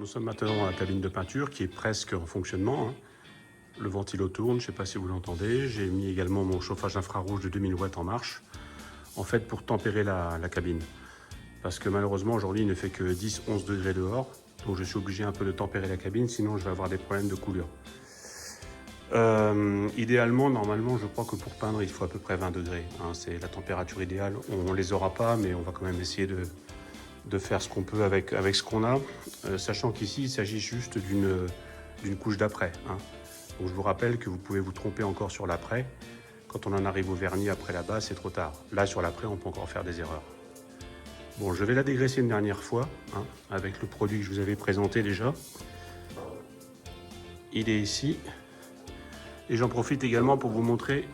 nous sommes maintenant dans la cabine de peinture qui est presque en fonctionnement, hein. Le ventilo tourne, je ne sais pas si vous l'entendez. J'ai mis également mon chauffage infrarouge de 2000 watts en marche, en fait pour tempérer la cabine. Parce que malheureusement aujourd'hui il ne fait que 10-11 degrés dehors, donc je suis obligé un peu de tempérer la cabine, sinon je vais avoir des problèmes de coulure. Idéalement, normalement, je crois que pour peindre, il faut à peu près 20 degrés, hein, c'est la température idéale. On ne les aura pas, mais on va quand même essayer de faire ce qu'on peut avec ce qu'on a, sachant qu'ici, il s'agit juste d'une couche d'après, hein. Donc je vous rappelle que vous pouvez vous tromper encore sur l'après. Quand on en arrive au vernis après la base, c'est trop tard. Là, sur l'après, on peut encore faire des erreurs. Bon, je vais la dégraisser une dernière fois, hein, avec le produit que je vous avais présenté déjà. Il est ici. Et j'en profite également pour vous montrer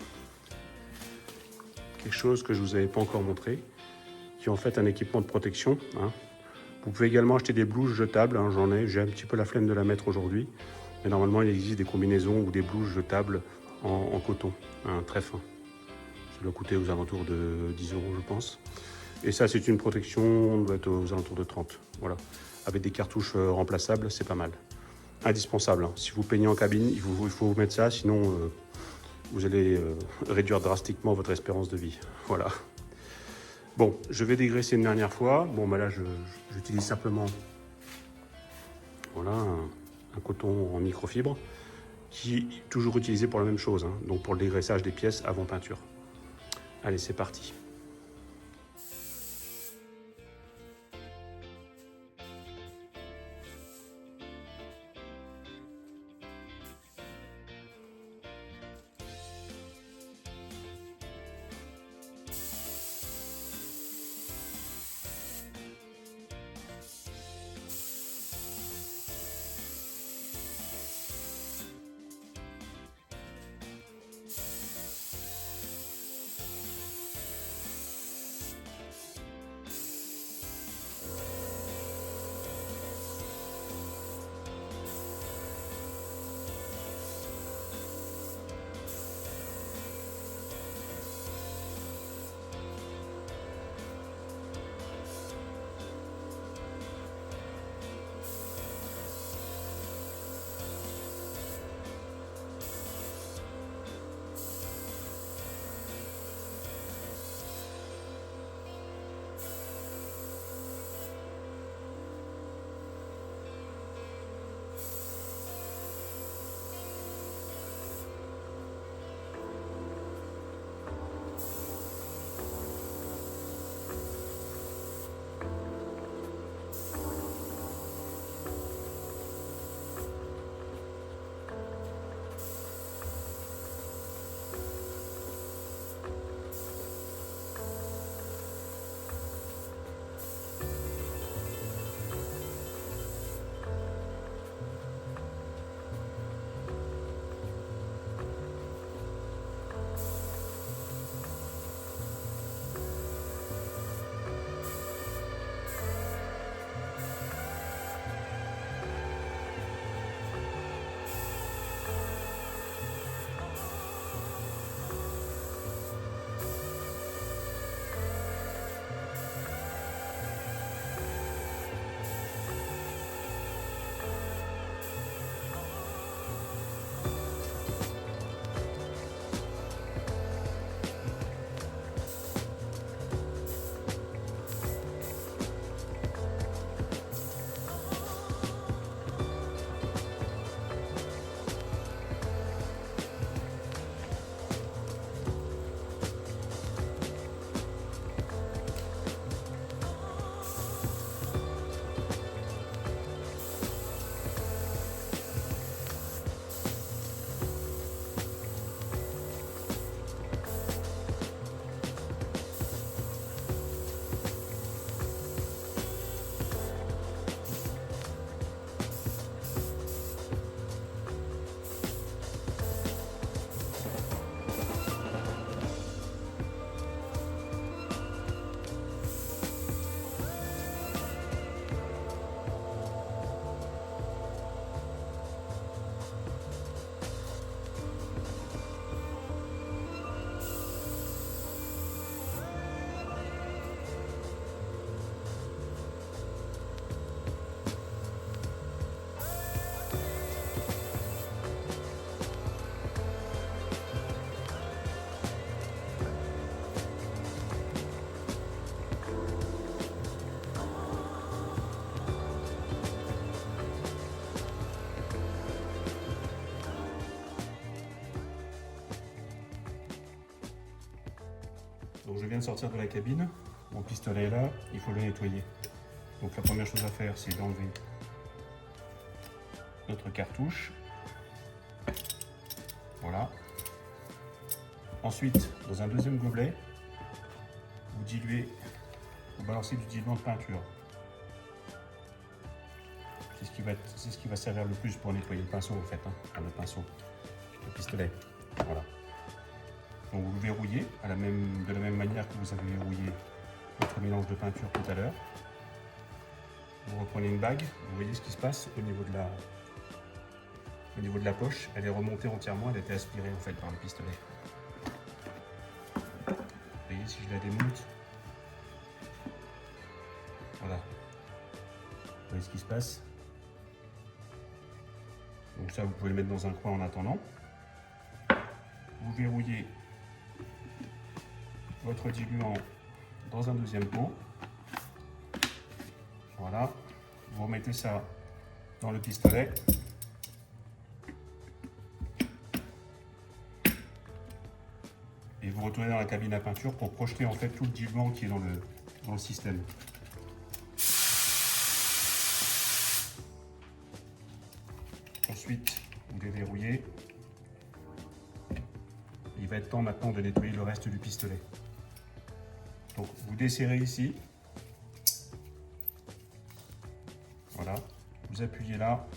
quelque chose que je ne vous avais pas encore montré, qui est en fait un équipement de protection, hein. Vous pouvez également acheter des blouses jetables, hein, j'ai un petit peu la flemme de la mettre aujourd'hui, mais normalement il existe des combinaisons ou des blouses jetables en coton, hein, très fin. Ça doit coûter aux alentours de 10 euros je pense. Et ça c'est une protection, on doit être aux alentours de 30, voilà. Avec des cartouches remplaçables, c'est pas mal. Indispensable, hein. Si vous peignez en cabine, il faut vous mettre ça, sinon vous allez réduire drastiquement votre espérance de vie, voilà. Bon, je vais dégraisser une dernière fois. Bon, bah là, j'utilise simplement voilà, un coton en microfibre qui est toujours utilisé pour la même chose, hein, donc pour le dégraissage des pièces avant peinture. Allez, c'est parti. Donc je viens de sortir de la cabine, mon pistolet est là, il faut le nettoyer. Donc la première chose à faire, c'est d'enlever notre cartouche. Voilà. Ensuite, dans un deuxième gobelet, vous diluez, vous balancez du diluant de peinture. C'est ce qui va servir le plus pour nettoyer le pinceau en fait, hein, le pinceau, le pistolet. Voilà. Donc vous le verrouillez de la même manière que vous avez verrouillé votre mélange de peinture tout à l'heure. Vous reprenez une bague, vous voyez ce qui se passe au niveau de la poche. Elle est remontée entièrement, elle a été aspirée en fait par le pistolet. Vous voyez si je la démonte. Voilà. Vous voyez ce qui se passe. Donc ça, vous pouvez le mettre dans un coin en attendant. Vous verrouillez votre diluant dans un deuxième pot. Voilà. Vous remettez ça dans le pistolet. Et vous retournez dans la cabine à peinture pour projeter en fait tout le diluant qui est dans le système. Ensuite, vous les verrouillez. Il va être temps maintenant de nettoyer le reste du pistolet. Donc vous desserrez ici. Voilà. Vous appuyez là.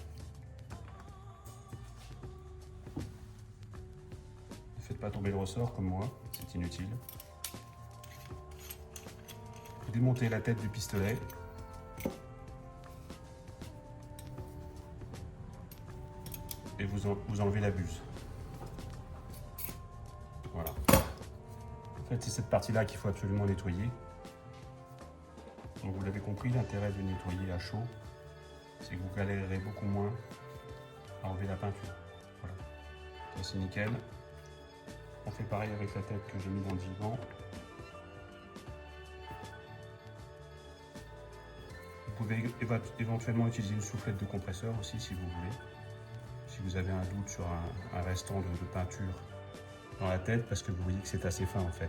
Ne faites pas tomber le ressort comme moi, c'est inutile. Vous démontez la tête du pistolet. Et vous enlevez la buse. Voilà. En fait, c'est cette partie-là qu'il faut absolument nettoyer. Donc vous l'avez compris, l'intérêt de nettoyer à chaud, c'est que vous galérerez beaucoup moins à enlever la peinture. Voilà. Ça c'est nickel. On fait pareil avec la tête que j'ai mis dans le diluant. Vous pouvez éventuellement utiliser une soufflette de compresseur aussi si vous voulez. Si vous avez un doute sur un restant de peinture dans la tête, parce que vous voyez que c'est assez fin en fait.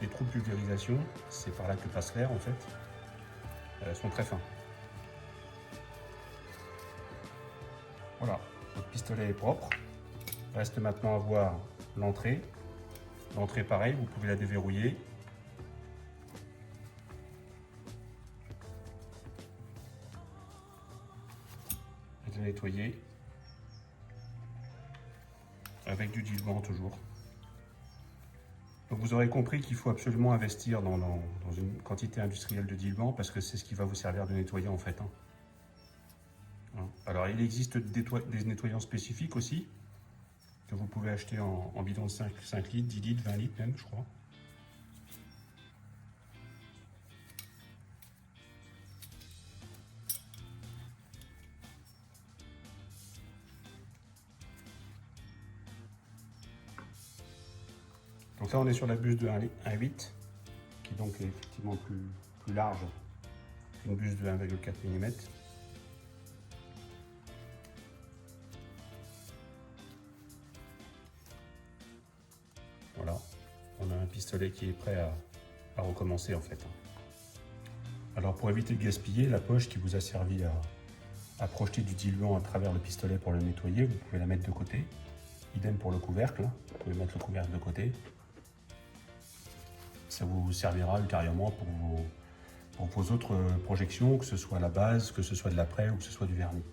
Les trous de pulvérisation, c'est par là que passe l'air en fait, sont très fins. Voilà, votre pistolet est propre. Reste maintenant à voir l'entrée. L'entrée pareil, vous pouvez la déverrouiller. Et la nettoyer avec du diluant toujours. Donc vous aurez compris qu'il faut absolument investir dans une quantité industrielle de diluant parce que c'est ce qui va vous servir de nettoyer en fait. Alors il existe des nettoyants spécifiques aussi que vous pouvez acheter en bidon de 5 litres, 10 litres, 20 litres même je crois. Donc là on est sur la buse de 1,8 qui donc est effectivement plus large qu'une buse de 1,4 mm. Voilà, on a un pistolet qui est prêt à recommencer en fait. Alors pour éviter de gaspiller, la poche qui vous a servi à projeter du diluant à travers le pistolet pour le nettoyer, vous pouvez la mettre de côté. Idem pour le couvercle, vous pouvez mettre le couvercle de côté. Ça vous servira ultérieurement pour vos autres projections, que ce soit la base, que ce soit de l'après ou que ce soit du vernis.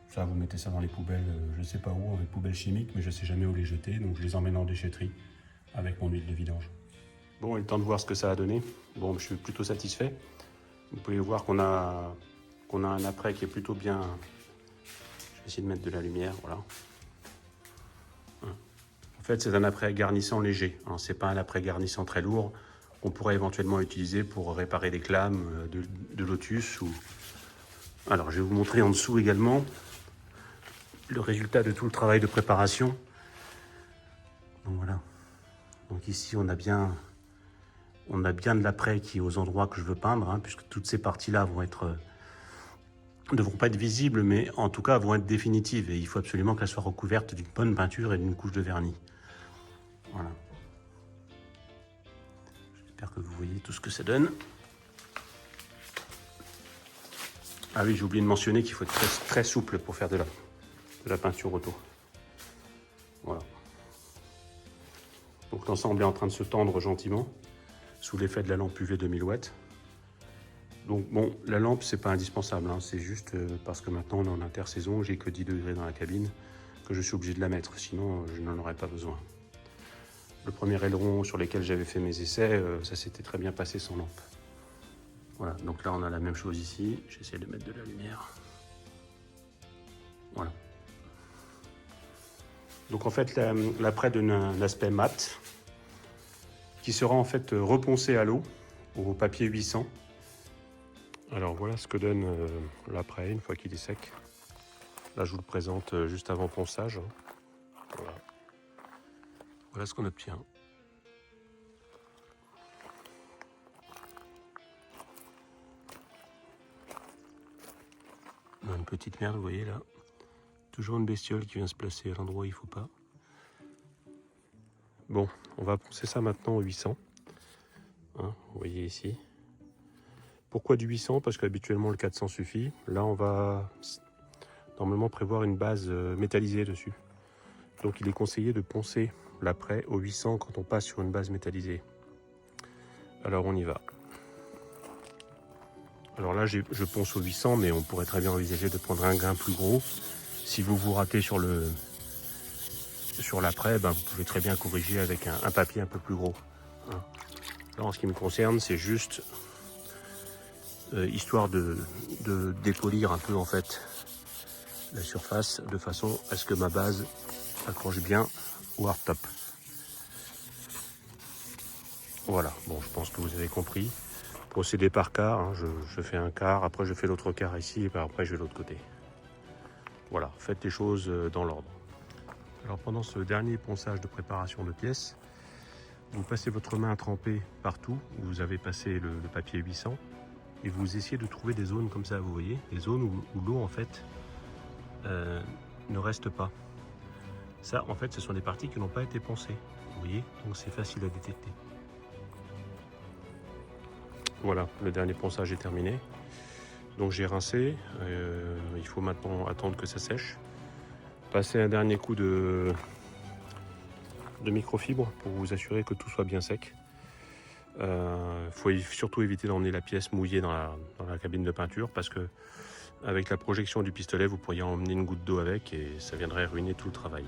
Ça, vous mettez ça dans les poubelles, je ne sais pas où, dans les poubelles chimiques, mais je ne sais jamais où les jeter, donc je les emmène en déchetterie avec mon huile de vidange. Bon, il est le temps de voir ce que ça a donné. Bon, je suis plutôt satisfait. Vous pouvez voir qu'on a un après qui est plutôt bien. Je vais essayer de mettre de la lumière, voilà. En fait, c'est un après garnissant léger. C'est pas un après garnissant très lourd qu'on pourrait éventuellement utiliser pour réparer des clames de lotus. Alors, je vais vous montrer en dessous également le résultat de tout le travail de préparation. Donc voilà. Donc ici, on a bien de l'après qui est aux endroits que je veux peindre, puisque toutes ces parties-là ne vont pas être visibles, mais en tout cas vont être définitives. Et il faut absolument qu'elles soient recouvertes d'une bonne peinture et d'une couche de vernis. Voilà. J'espère que vous voyez tout ce que ça donne. Ah oui, j'ai oublié de mentionner qu'il faut être très, très souple pour faire de la peinture auto. Voilà. Donc l'ensemble est en train de se tendre gentiment sous l'effet de la lampe UV 2000 watts. Donc bon, la lampe c'est pas indispensable, hein, c'est juste parce que maintenant on est en intersaison, j'ai que 10 degrés dans la cabine, que je suis obligé de la mettre, sinon je n'en aurais pas besoin. Le premier aileron sur lequel j'avais fait mes essais, ça s'était très bien passé sans lampe. Voilà, donc là on a la même chose ici, j'essaie de mettre de la lumière. Voilà. Donc en fait l'après donne un aspect mat, qui sera en fait reponcé à l'eau, au papier 800. Alors voilà ce que donne l'après, une fois qu'il est sec. Là je vous le présente juste avant ponçage. Voilà, voilà ce qu'on obtient. On a une petite merde, vous voyez là. Toujours une bestiole qui vient se placer à l'endroit où il ne faut pas. Bon, on va poncer ça maintenant au 800. Hein, vous voyez ici. Pourquoi du 800? Parce qu'habituellement le 400 suffit. Là on va normalement prévoir une base métallisée dessus. Donc il est conseillé de poncer l'après au 800 quand on passe sur une base métallisée. Alors on y va. Alors là je ponce au 800, mais on pourrait très bien envisager de prendre un grain plus gros. Si vous vous ratez sur l'après, ben vous pouvez très bien corriger avec un papier un peu plus gros. Hein. Là en ce qui me concerne, c'est juste histoire de dépolir un peu en fait la surface de façon à ce que ma base accroche bien au hardtop. Voilà, bon je pense que vous avez compris. Procédé par quart, hein, je fais un quart, après je fais l'autre quart ici et après je vais de l'autre côté. Voilà, faites les choses dans l'ordre. Alors pendant ce dernier ponçage de préparation de pièces, vous passez votre main à tremper partout où vous avez passé le papier 800 et vous essayez de trouver des zones comme ça, vous voyez, des zones où l'eau en fait ne reste pas. Ça en fait ce sont des parties qui n'ont pas été poncées, vous voyez, donc c'est facile à détecter. Voilà, le dernier ponçage est terminé. Donc j'ai rincé, il faut maintenant attendre que ça sèche. Passer un dernier coup de microfibre pour vous assurer que tout soit bien sec. Faut surtout éviter d'emmener la pièce mouillée dans la cabine de peinture parce que avec la projection du pistolet, vous pourriez emmener une goutte d'eau avec et ça viendrait ruiner tout le travail.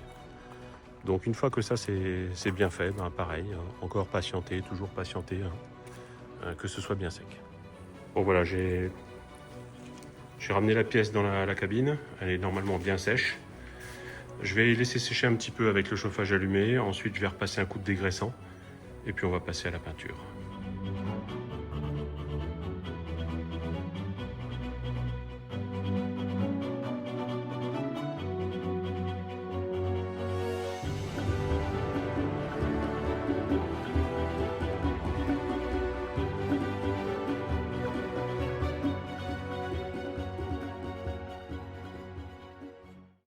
Donc une fois que ça c'est bien fait, ben pareil, encore patienter, toujours patienter, que ce soit bien sec. Bon voilà, j'ai ramené la pièce dans la cabine, elle est normalement bien sèche. Je vais laisser sécher un petit peu avec le chauffage allumé, ensuite je vais repasser un coup de dégraissant et puis on va passer à la peinture.